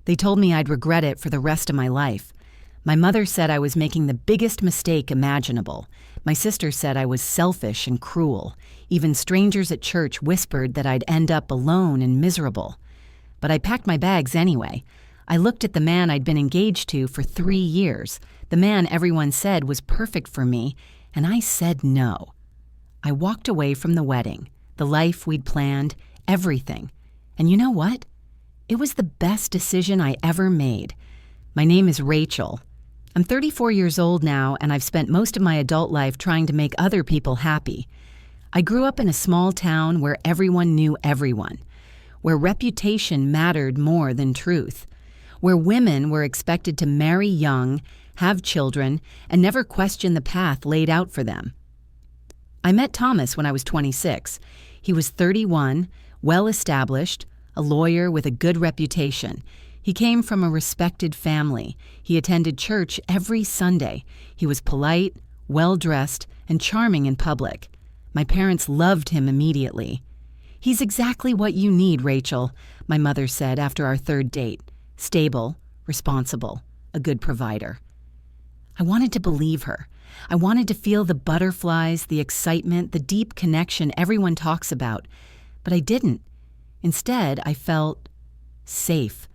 They told me I'd regret it for the rest of my life. My mother said I was making the biggest mistake imaginable. My sister said I was selfish and cruel. Even strangers at church whispered that I'd end up alone and miserable. But I packed my bags anyway. I looked at the man I'd been engaged to for 3 years, the man everyone said was perfect for me, and I said no. I walked away from the wedding, the life we'd planned, everything. And you know what? It was the best decision I ever made. My name is Rachel. I'm 34 years old now, and I've spent most of my adult life trying to make other people happy. I grew up in a small town where everyone knew everyone, where reputation mattered more than truth, where women were expected to marry young, have children, and never question the path laid out for them. I met Thomas when I was 26. He was 31, well-established, a lawyer with a good reputation. He came from a respected family. He attended church every Sunday. He was polite, well-dressed, and charming in public. My parents loved him immediately. "He's exactly what you need, Rachel," my mother said after our third date. Stable, responsible, a good provider. I wanted to believe her. I wanted to feel the butterflies, the excitement, the deep connection everyone talks about. But I didn't. Instead, I felt safe,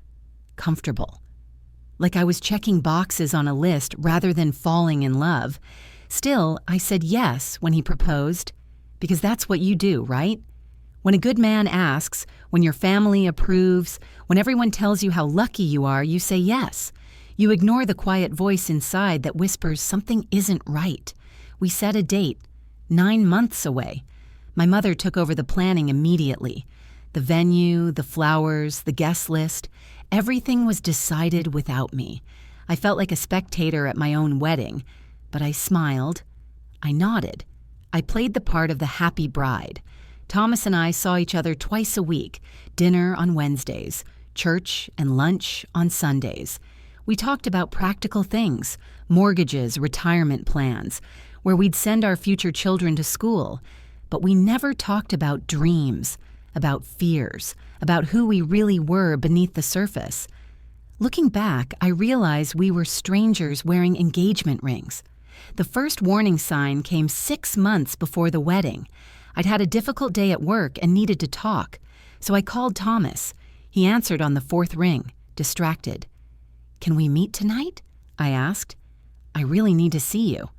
comfortable. Like I was checking boxes on a list rather than falling in love. Still, I said yes when he proposed, because that's what you do, right? When a good man asks, when your family approves, when everyone tells you how lucky you are, you say yes. You ignore the quiet voice inside that whispers something isn't right. We set a date, 9 months away. My mother took over the planning immediately. The venue, the flowers, the guest list, everything was decided without me. I felt like a spectator at my own wedding, but I smiled. I nodded. I played the part of the happy bride. Thomas and I saw each other twice a week, dinner on Wednesdays, church and lunch on Sundays. We talked about practical things, mortgages, retirement plans, where we'd send our future children to school. But we never talked about dreams, about fears, about who we really were beneath the surface. Looking back, I realized we were strangers wearing engagement rings. The first warning sign came 6 months before the wedding. I'd had a difficult day at work and needed to talk, so I called Thomas. He answered on the 4th ring, distracted. "Can we meet tonight?" I asked. "I really need to see you."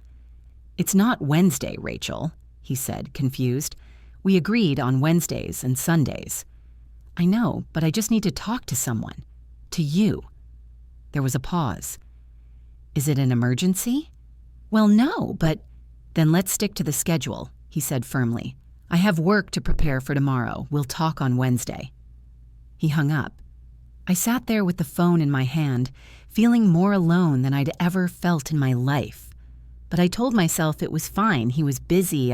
"It's not Wednesday, Rachel," he said, confused. "We agreed on Wednesdays and Sundays." "I know, but I just need to talk to someone. To you." There was a pause. "Is it an emergency?" "Well, no, but—" "Then let's stick to the schedule," he said firmly. "I have work to prepare for tomorrow. We'll talk on Wednesday." He hung up. I sat there with the phone in my hand, feeling more alone than I'd ever felt in my life. But I told myself it was fine. He was busy.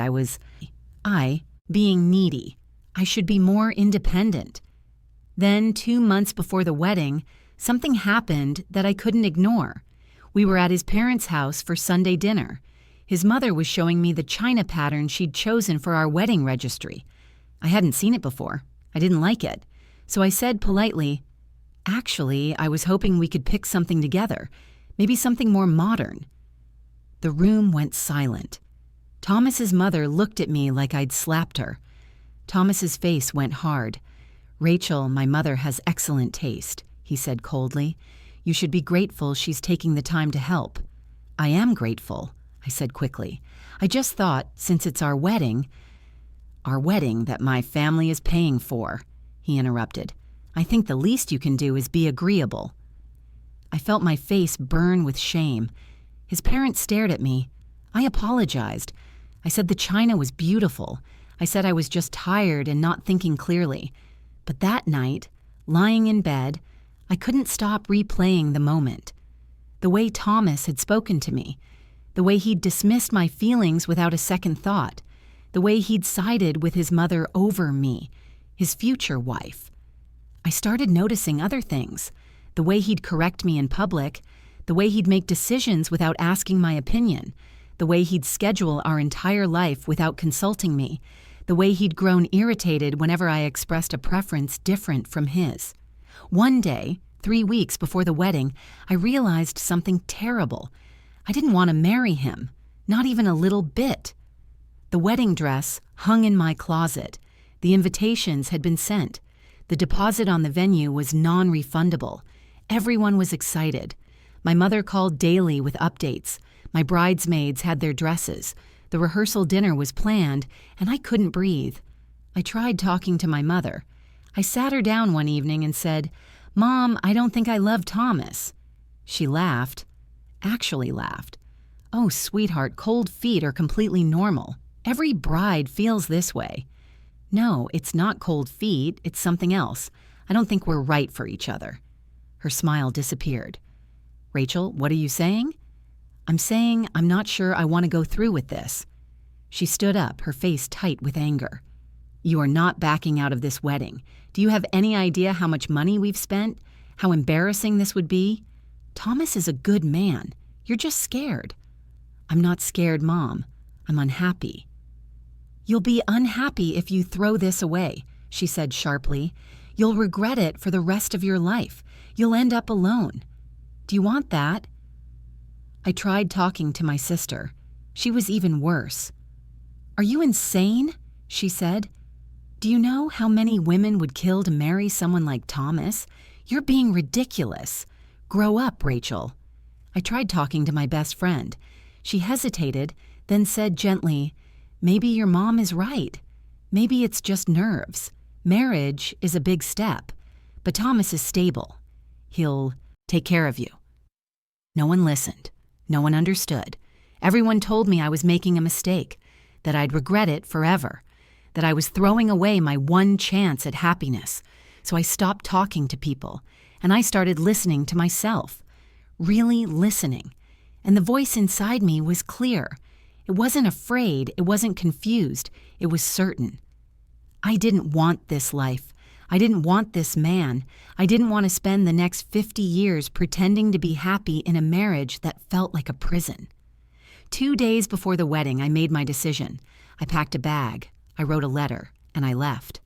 Being needy. I should be more independent. Then, 2 months before the wedding, something happened that I couldn't ignore. We were at his parents' house for Sunday dinner. His mother was showing me the china pattern she'd chosen for our wedding registry. I hadn't seen it before. I didn't like it. So I said politely, "Actually, I was hoping we could pick something together, maybe something more modern." The room went silent. Thomas's mother looked at me like I'd slapped her. Thomas's face went hard. "Rachel, my mother has excellent taste," he said coldly. "You should be grateful she's taking the time to help." "I am grateful," I said quickly. "I just thought, since it's our wedding that my family is paying for," he interrupted. "I think the least you can do is be agreeable." I felt my face burn with shame. His parents stared at me. I apologized. I said the china was beautiful. I said I was just tired and not thinking clearly. But that night, lying in bed, I couldn't stop replaying the moment. The way Thomas had spoken to me, the way he'd dismissed my feelings without a second thought, the way he'd sided with his mother over me, his future wife. I started noticing other things, the way he'd correct me in public, the way he'd make decisions without asking my opinion, the way he'd schedule our entire life without consulting me, the way he'd grown irritated whenever I expressed a preference different from his. One day, 3 weeks before the wedding, I realized something terrible. I didn't want to marry him, not even a little bit. The wedding dress hung in my closet. The invitations had been sent. The deposit on the venue was non-refundable. Everyone was excited. My mother called daily with updates. My bridesmaids had their dresses. The rehearsal dinner was planned, and I couldn't breathe. I tried talking to my mother. I sat her down one evening and said, "Mom, I don't think I love Thomas." She laughed. Actually laughed. "Oh, sweetheart, cold feet are completely normal. Every bride feels this way." "No, it's not cold feet, it's something else. I don't think we're right for each other." Her smile disappeared. "Rachel, what are you saying?" "I'm saying I'm not sure I want to go through with this." She stood up, her face tight with anger. "You are not backing out of this wedding. Do you have any idea how much money we've spent? How embarrassing this would be? Thomas is a good man. You're just scared." "I'm not scared, Mom. I'm unhappy." "You'll be unhappy if you throw this away," she said sharply. "You'll regret it for the rest of your life. You'll end up alone. Do you want that?" I tried talking to my sister. She was even worse. "Are you insane?" she said. "Do you know how many women would kill to marry someone like Thomas? You're being ridiculous. Grow up, Rachel." I tried talking to my best friend. She hesitated, then said gently, "Maybe your mom is right. Maybe it's just nerves. Marriage is a big step, but Thomas is stable. He'll take care of you." No one listened. No one understood. Everyone told me I was making a mistake, that I'd regret it forever, that I was throwing away my one chance at happiness. So I stopped talking to people, and I started listening to myself, really listening. And the voice inside me was clear. It wasn't afraid, it wasn't confused, it was certain. I didn't want this life. I didn't want this man. I didn't want to spend the next 50 years pretending to be happy in a marriage that felt like a prison. 2 days before the wedding, I made my decision. I packed a bag, I wrote a letter, and I left.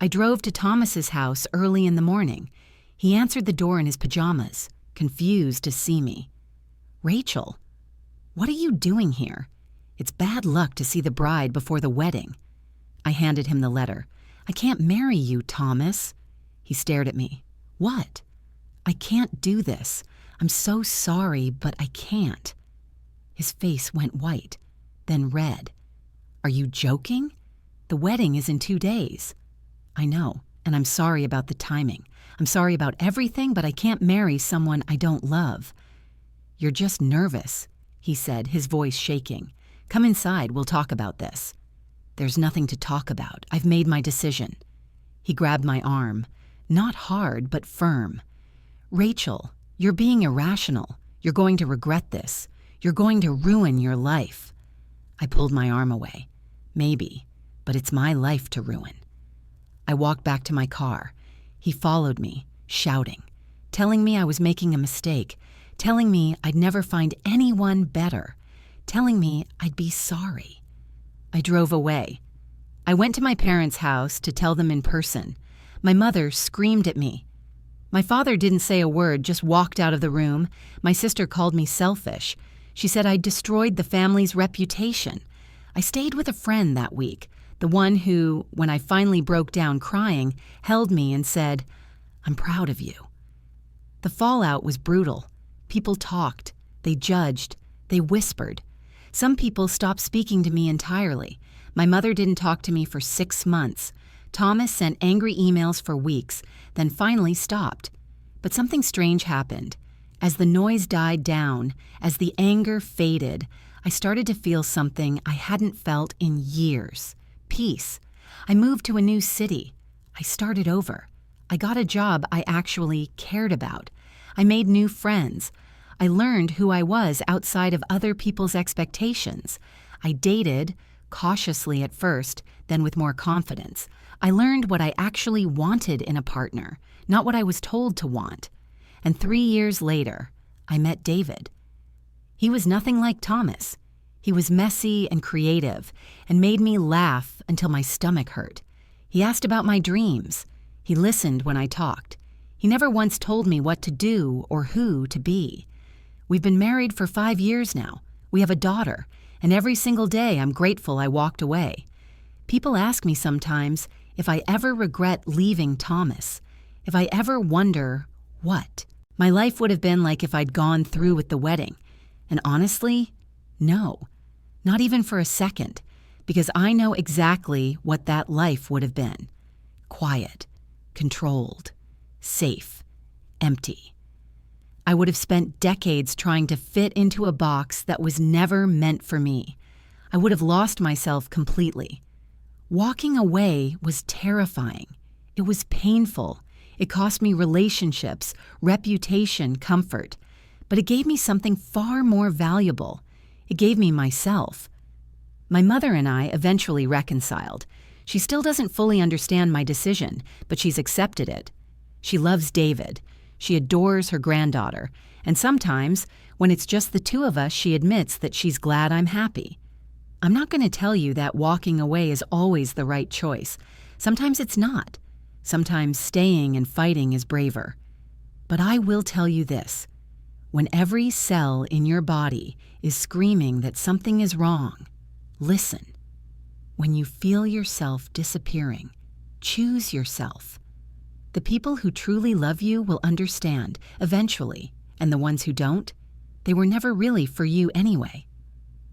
I drove to Thomas's house early in the morning. He answered the door in his pajamas, confused to see me. "Rachel, what are you doing here? It's bad luck to see the bride before the wedding." I handed him the letter. "I can't marry you, Thomas." He stared at me. "What?" "I can't do this. I'm so sorry, but I can't." His face went white, then red. "Are you joking? The wedding is in 2 days." "I know, and I'm sorry about the timing. I'm sorry about everything, but I can't marry someone I don't love." "You're just nervous," he said, his voice shaking. "Come inside, we'll talk about this." "There's nothing to talk about. I've made my decision." He grabbed my arm, not hard, but firm. "Rachel, you're being irrational. You're going to regret this. You're going to ruin your life." I pulled my arm away. "Maybe, but it's my life to ruin." I walked back to my car. He followed me, shouting, telling me I was making a mistake, telling me I'd never find anyone better, telling me I'd be sorry. I drove away. I went to my parents' house to tell them in person. My mother screamed at me. My father didn't say a word, just walked out of the room. My sister called me selfish. She said I'd destroyed the family's reputation. I stayed with a friend that week, the one who, when I finally broke down crying, held me and said, "I'm proud of you." The fallout was brutal. People talked, they judged, they whispered. Some people stopped speaking to me entirely. My mother didn't talk to me for 6 months. Thomas sent angry emails for weeks, then finally stopped. But something strange happened. As the noise died down, as the anger faded, I started to feel something I hadn't felt in years. Peace. I moved to a new city. I started over. I got a job I actually cared about. I made new friends. I learned who I was outside of other people's expectations. I dated, cautiously at first, then with more confidence. I learned what I actually wanted in a partner, not what I was told to want. And 3 years later, I met David. He was nothing like Thomas. He was messy and creative and made me laugh until my stomach hurt. He asked about my dreams. He listened when I talked. He never once told me what to do or who to be. We've been married for 5 years now. We have a daughter, and every single day I'm grateful I walked away. People ask me sometimes if I ever regret leaving Thomas, if I ever wonder what my life would have been like if I'd gone through with the wedding. And honestly, no, not even for a second, because I know exactly what that life would have been. Quiet, controlled, safe, empty. I would have spent decades trying to fit into a box that was never meant for me. I would have lost myself completely. Walking away was terrifying. It was painful. It cost me relationships, reputation, comfort. But it gave me something far more valuable. It gave me myself. My mother and I eventually reconciled. She still doesn't fully understand my decision, but she's accepted it. She loves David. She adores her granddaughter. And sometimes, when it's just the two of us, she admits that she's glad I'm happy. I'm not going to tell you that walking away is always the right choice. Sometimes it's not. Sometimes staying and fighting is braver. But I will tell you this. When every cell in your body is screaming that something is wrong, listen. When you feel yourself disappearing, choose yourself. The people who truly love you will understand, eventually, and the ones who don't, they were never really for you anyway.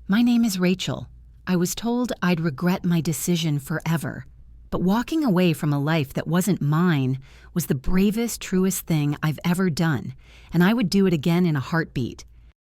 My name is Rachel. I was told I'd regret my decision forever. But walking away from a life that wasn't mine was the bravest, truest thing I've ever done, and I would do it again in a heartbeat.